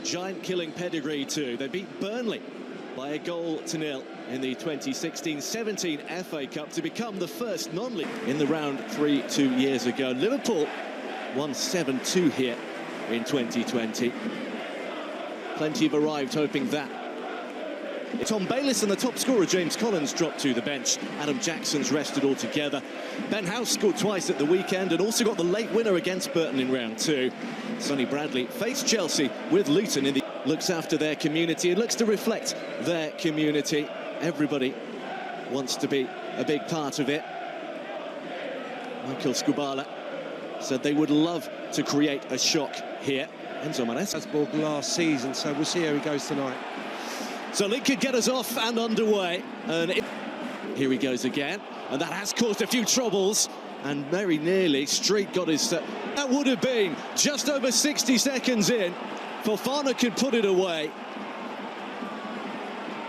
giant killing pedigree too. They beat Burnley by a 1-0 in the 2016-17 FA Cup to become the first non-league in the round 3 2 years ago. Liverpool won 7-2 here in 2020. Plenty have arrived hoping that. Tom Bayliss and the top scorer James Collins dropped to the bench. Adam Jackson's rested altogether. Ben House scored twice at the weekend and also got the late winner against Burton in round 2. Sonny Bradley faced Chelsea with Luton in the... Looks after their community and looks to reflect their community. Everybody wants to be a big part of it. Michael Skubala said they would love to create a shock here. Enzo Maresca. Strasbourg last season, so we'll see how he goes tonight. So Lincoln get us off and underway. And here he goes again. And that has caused a few troubles. And very nearly, Street got his... that would have been just over 60 seconds in. Fofana could put it away.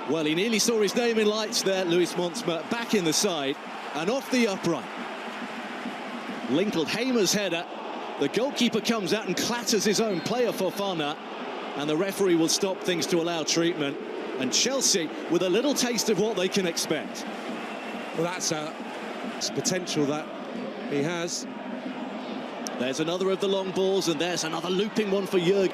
Well, he nearly saw his name in lights there. Luis Montsma back in the side and off the upright. Lincoln Hamer's header. The goalkeeper comes out and clatters his own player, Fofana. And the referee will stop things to allow treatment. And Chelsea with a little taste of what they can expect. Well, that's potential that he has. There's another of the long balls, and there's another looping one for Jurgen.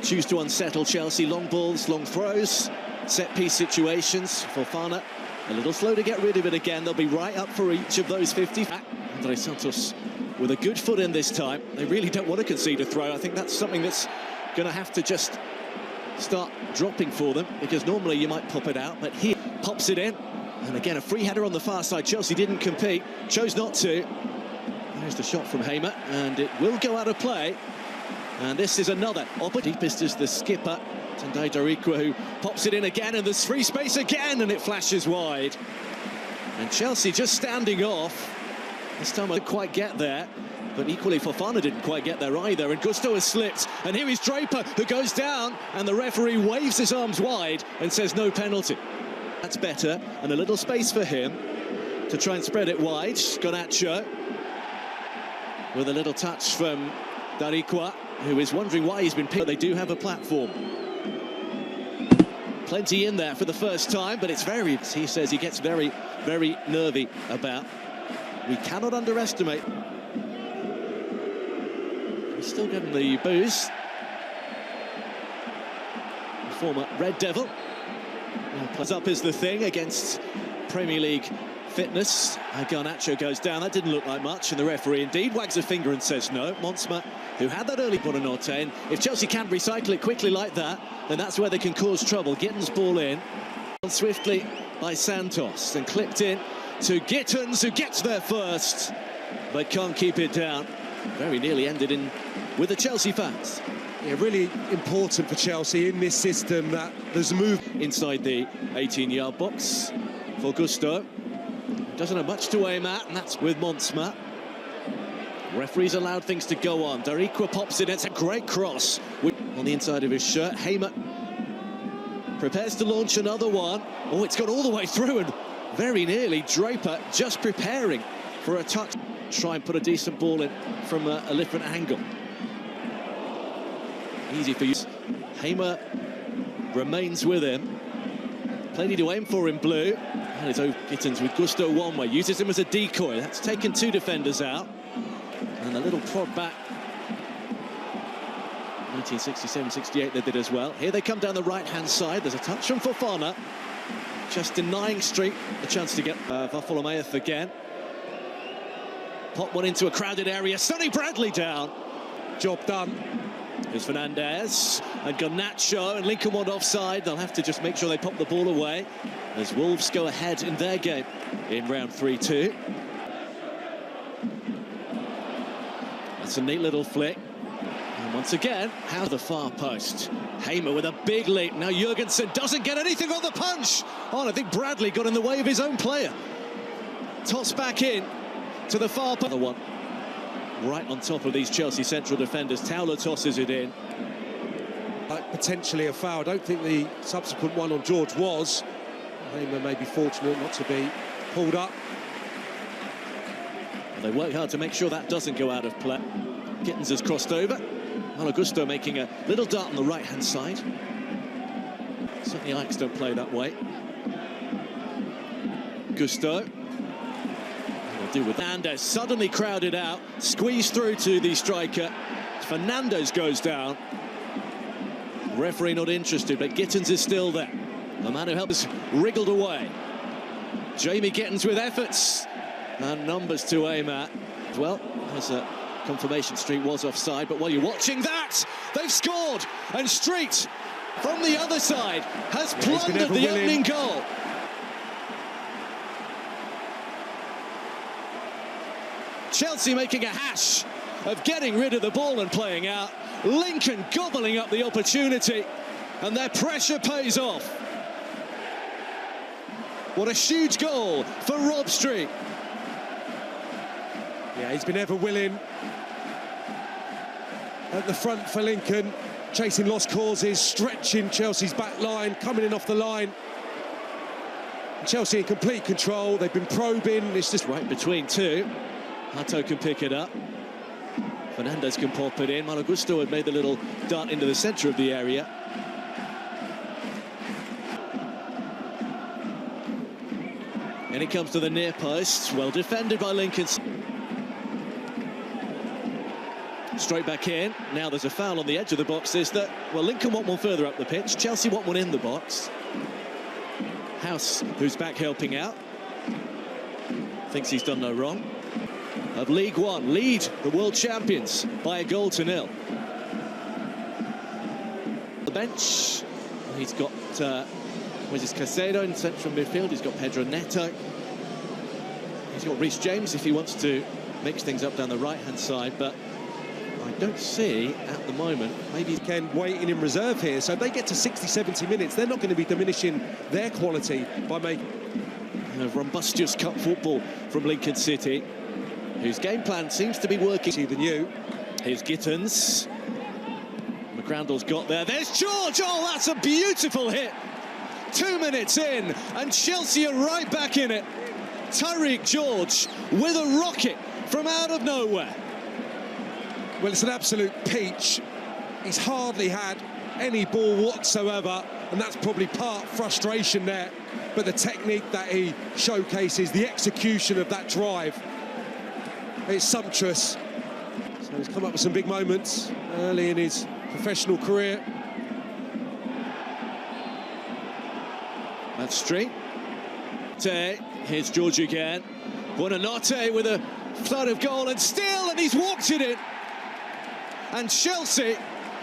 Choose to unsettle Chelsea. Long balls, long throws, set-piece situations. Fofana a little slow to get rid of it again. They'll be right up for each of those 50. Andre Santos with a good foot in this time. They really don't want to concede a throw. I think that's something that's going to have to just start dropping for them, because normally you might pop it out, but he pops it in. And again, a free header on the far side. Chelsea didn't compete, chose not to. There's the shot from Hamer, and it will go out of play. And this is another. Deepest is the skipper, Tendai Darikwa, who pops it in again, and there's free space again, and it flashes wide. And Chelsea just standing off. This time I didn't quite get there, but equally Fofana didn't quite get there either, and Gusto has slipped. And here is Draper, who goes down, and the referee waves his arms wide and says no penalty. That's better, and a little space for him to try and spread it wide. Garnacho with a little touch from Darikwa, who is wondering why he's been picked. They do have a platform. Plenty in there for the first time, but it's very, he says he gets very, very nervy about. We cannot underestimate. He's still getting the boos. The former Red Devil. Plus up is the thing against Premier League fitness. Garnacho goes down. That didn't look like much, and the referee indeed wags a finger and says no. Montsma, who had that early Buonanotte, and if Chelsea can't recycle it quickly like that, then that's where they can cause trouble. Gittins ball in swiftly by Santos and clipped in to Gittins, who gets there first but can't keep it down. Very nearly ended in with the Chelsea fans. Yeah, really important for Chelsea in this system that there's a move inside the 18-yard box for Gusto. Doesn't have much to aim at, and that's with Montsma. Referees allowed things to go on. Darikwa pops it. It's a great cross on the inside of his shirt. Hamer prepares to launch another one. Oh, it's gone all the way through, and very nearly Draper just preparing for a touch. Try and put a decent ball in from a different angle. Easy for you. Hamer remains with him. Plenty to aim for in blue. And it's Gittins with Gusto one way. Uses him as a decoy. That's taken 2 defenders out. And a little prod back. 1967-68 they did as well. Here they come down the right-hand side. There's a touch from Fofana. Just denying Street a chance to get Varfolomeuth again. Pop one into a crowded area. Sonny Bradley down. Job done. Here's Fernandez and Garnacho, and Lincoln want offside. They'll have to just make sure they pop the ball away as Wolves go ahead in their game in round 3-2. That's a neat little flick. And once again, how the far post. Hamer with a big leap. Now Jurgensen doesn't get anything on the punch. Oh, I think Bradley got in the way of his own player. Toss back in to the far post. One right on top of these Chelsea central defenders. Towler tosses it in. Potentially a foul. I don't think the subsequent one on George was. Hamer may be fortunate not to be pulled up. They work hard to make sure that doesn't go out of play. Gittins has crossed over. Malo Gusto making a little dart on the right-hand side. Certainly Ajax don't play that way. Gusto. Will do with Fernandes, suddenly crowded out, squeezed through to the striker. Fernandes goes down. Referee not interested, but Gittens is still there. The man who helped us wriggled away. Jamie Gittens with efforts and numbers to aim at. Well, as a confirmation, Street was offside, but while you're watching that, they've scored, and Street from the other side has plundered the opening goal. Chelsea making a hash of getting rid of the ball and playing out. Lincoln gobbling up the opportunity, and their pressure pays off. What a huge goal for Rob Street. Yeah, he's been ever willing at the front for Lincoln, chasing lost causes, stretching Chelsea's back line, coming in off the line. Chelsea in complete control. They've been probing. It's just right between two. Hato can pick it up. Fernandes can pop it in. Malo Gusto had made the little dart into the centre of the area. And he comes to the near post. Well defended by Lincoln. Straight back in. Now there's a foul on the edge of the box. Is that, well, Lincoln want one further up the pitch. Chelsea want one in the box. House, who's back helping out, thinks he's done no wrong. Of League One, lead the world champions by a 1-0. The bench, he's got Moises Caicedo in central midfield. He's got Pedro Neto. He's got Reece James if he wants to mix things up down the right-hand side, but I don't see at the moment. Maybe Ken waiting in reserve here, so if they get to 60-70 minutes, they're not going to be diminishing their quality by making rumbustious cup football from Lincoln City, whose game plan seems to be working. See the new. Here's Gittens. McGrandle's got there. There's George. Oh, that's a beautiful hit. 2 minutes in, and Chelsea are right back in it. Tariq George with a rocket from out of nowhere. Well, it's an absolute peach. He's hardly had any ball whatsoever, and that's probably part frustration there. But the technique that he showcases, the execution of that drive, it's sumptuous. So he's come up with some big moments early in his professional career. That's Street. Here's George again. Buonanotte with a thud of goal, and still, and he's walked it in. And Chelsea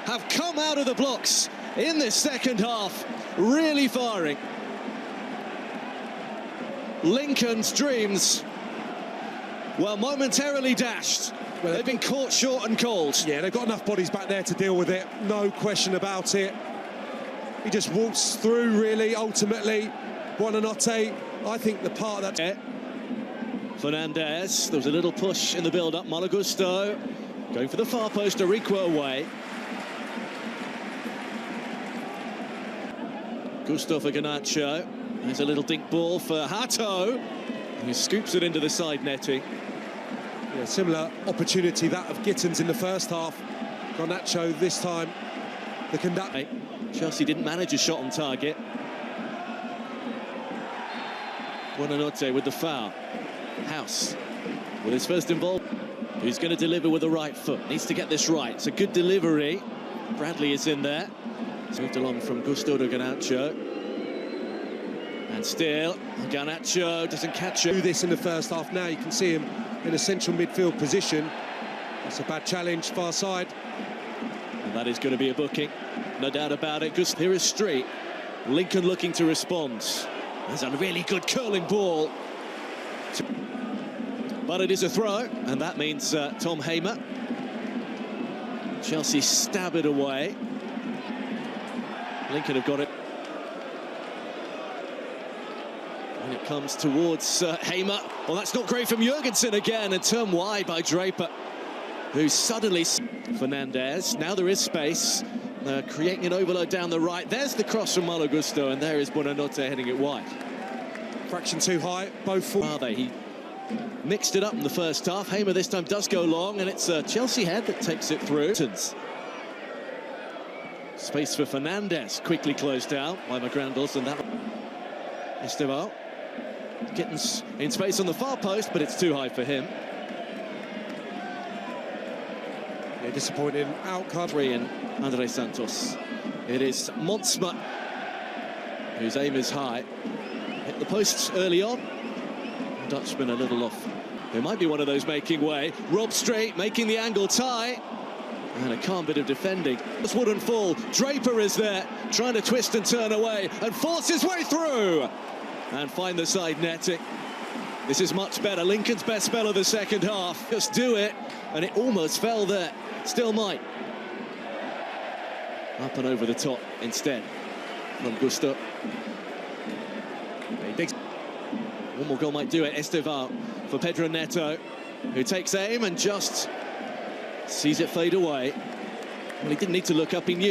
have come out of the blocks in this second half, really firing. Lincoln's dreams, well, momentarily dashed. Well, they've been caught short and cold. Yeah, they've got enough bodies back there to deal with it, no question about it. He just walks through, really, ultimately. Buonanotte, I think the part that... Fernandes, there was a little push in the build-up. Malo Gusto going for the far post, Ariqua away. Gusto for Garnacho. There's a little dink ball for Hato. He scoops it into the side netting. Yeah, similar opportunity that of Gittens in the first half. Garnacho this time, the conduct. Chelsea didn't manage a shot on target. Buonanotte with the foul. House with his first involvement. Who's going to deliver with the right foot? Needs to get this right. It's a good delivery. Bradley is in there. It's moved along from Gusto to Garnacho. And still, Garnacho doesn't catch it. Do this in the first half now. You can see him in a central midfield position. That's a bad challenge, far side. And that is going to be a booking. No doubt about it. Here is Street. Lincoln looking to respond. There's a really good curling ball. But it is a throw, and that means Tom Hamer. Chelsea stab it away. Lincoln have got it. When it comes towards Hamer. Well, that's not great from Jurgensen again, and turned wide by Draper, who suddenly... Fernandes. Now there is space. Creating an overload down the right. There's the cross from Malo Gusto, and there is Buonanotte heading it wide. Fraction too high, both full. Are they? He mixed it up in the first half. Hamer this time does go long, and it's Chelsea head that takes it through. Space for Fernandez, quickly closed out by McGrandles, and that Estevao getting in space on the far post, but it's too high for him. Yeah, disappointing outcome. Three in Andre Santos. It is Montsma, whose aim is high. Hit the posts early on. Dutchman a little off. There might be one of those making way. Rob Straight making the angle tie. And a calm bit of defending. This wouldn't fall. Draper is there, trying to twist and turn away and force his way through. And find the side netting. This is much better. Lincoln's best spell of the second half. Just do it. And it almost fell there. Still might. Up and over the top instead from Gusto. One more goal might do it. Estevao for Pedro Neto, who takes aim and just sees it fade away. Well, he didn't need to look up, he knew.